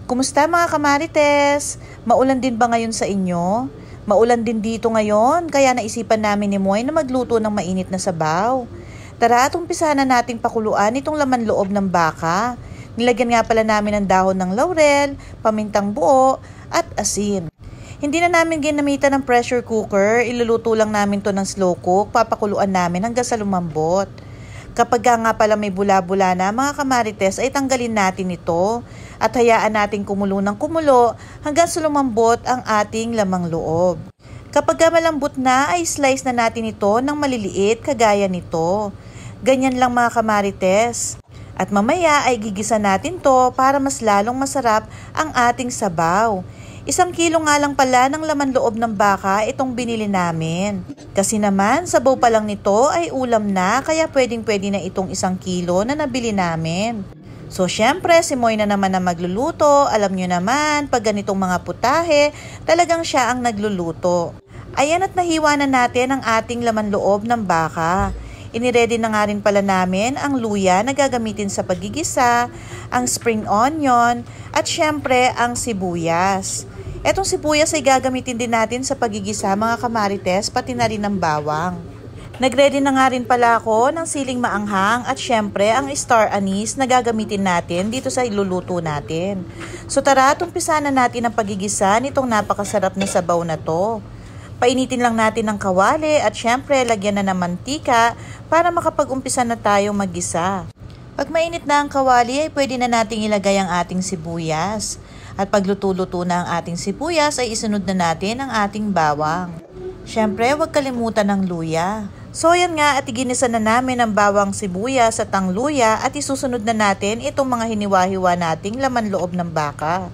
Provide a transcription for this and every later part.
Kumusta mga kamarites? Maulan din ba ngayon sa inyo? Maulan din dito ngayon, kaya naisipan namin ni Moy na magluto ng mainit na sabaw. Tara at umpisahan na nating pakuluan itong laman loob ng baka. Nilagyan nga pala namin ng dahon ng laurel, pamintang buo, at asin. Hindi na namin ginamitan ng pressure cooker, iluluto lang namin to ng slow cook, papakuluan namin hanggang sa lumambot. Kapag nga pala may bula-bula na mga kamarites ay tanggalin natin ito at hayaan natin kumulo ng kumulo hanggang sa lumambot ang ating lamang loob. Kapag malambot na ay slice na natin ito ng maliliit kagaya nito. Ganyan lang mga kamarites. At mamaya ay gigisa natin to para mas lalong masarap ang ating sabaw. 1 kilo nga lang pala ng laman loob ng baka itong binili namin. Kasi naman, sabaw pa lang nito ay ulam na kaya pwedeng-pwede na itong 1 kilo na nabili namin. So syempre, si Moy na naman na magluluto. Alam nyo naman, pag ganitong mga putahe, talagang siya ang nagluluto. Ayan at nahiwa na natin ang ating laman loob ng baka. Iniready na nga rin pala namin ang luya na gagamitin sa pagigisa, ang spring onion, at syempre ang sibuyas. Etong sibuyas ay gagamitin din natin sa pagigisa mga kamarites, pati na rin ng bawang. Nagready na nga rin pala ako ng siling maanghang at syempre ang star anise na gagamitin natin dito sa iluluto natin. So tara, umpisa na natin ang pagigisa nitong napakasarap na sabaw na to. Painitin lang natin ng kawali at syempre lagyan na ng mantika para makapag-umpisa na tayong maggisa. Pag mainit na ang kawali ay pwede na nating ilagay ang ating sibuyas. At pag luto-luto na ang ating sibuyas ay isunod na natin ang ating bawang. Syempre huwag kalimutan ng luya. So yan nga at iginisa na namin ang bawang, sibuyas at ang luya at isusunod na natin itong mga hiniwa-hiwa nating laman loob ng baka.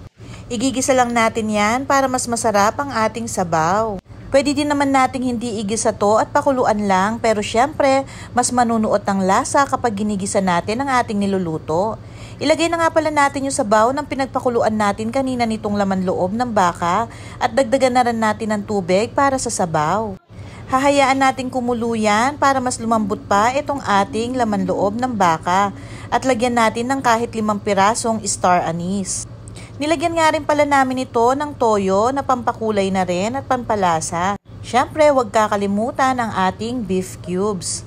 Igigisa lang natin yan para mas masarap ang ating sabaw. Pwede din naman nating hindi igisa to at pakuluan lang pero syempre mas manunuot ang lasa kapag ginigisa natin ang ating niluluto. Ilagay na nga pala natin yung sabaw ng pinagpakuluan natin kanina nitong laman loob ng baka at dagdagan na rin natin ng tubig para sa sabaw. Hahayaan natin kumulo yan para mas lumambot pa itong ating laman loob ng baka at lagyan natin ng kahit 5 pirasong star anise. Nilagyan nga rin pala namin ito ng toyo na pampakulay na rin at pampalasa. Syempre, huwag kakalimutan ang ating beef cubes.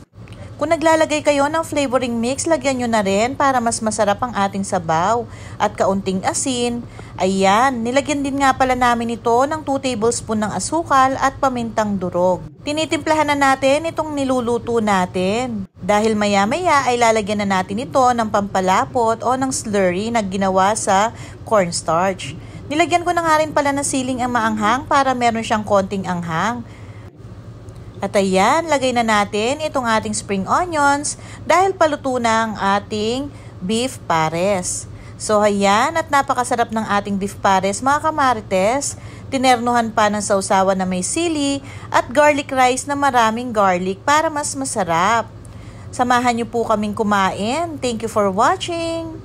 Kung naglalagay kayo ng flavoring mix, lagyan nyo na rin para mas masarap ang ating sabaw. At kaunting asin. Ayan, nilagyan din nga pala namin ito ng 2 tablespoon ng asukal at pamintang durog. Tinitimplahan na natin itong niluluto natin. Dahil maya-maya ay lalagyan na natin ito ng pampalapot o ng slurry na ginawa sa cornstarch. Nilagyan ko na nga rin pala ng siling ang maanghang para meron siyang konting anghang. At ayan, lagay na natin itong ating spring onions dahil paluto na ang ating beef pares. So ayan, at napakasarap ng ating beef pares mga kamarites. Tinernuhan pa ng sausawan na may sili at garlic rice na maraming garlic para mas masarap. Samahan niyo po kaming kumain. Thank you for watching!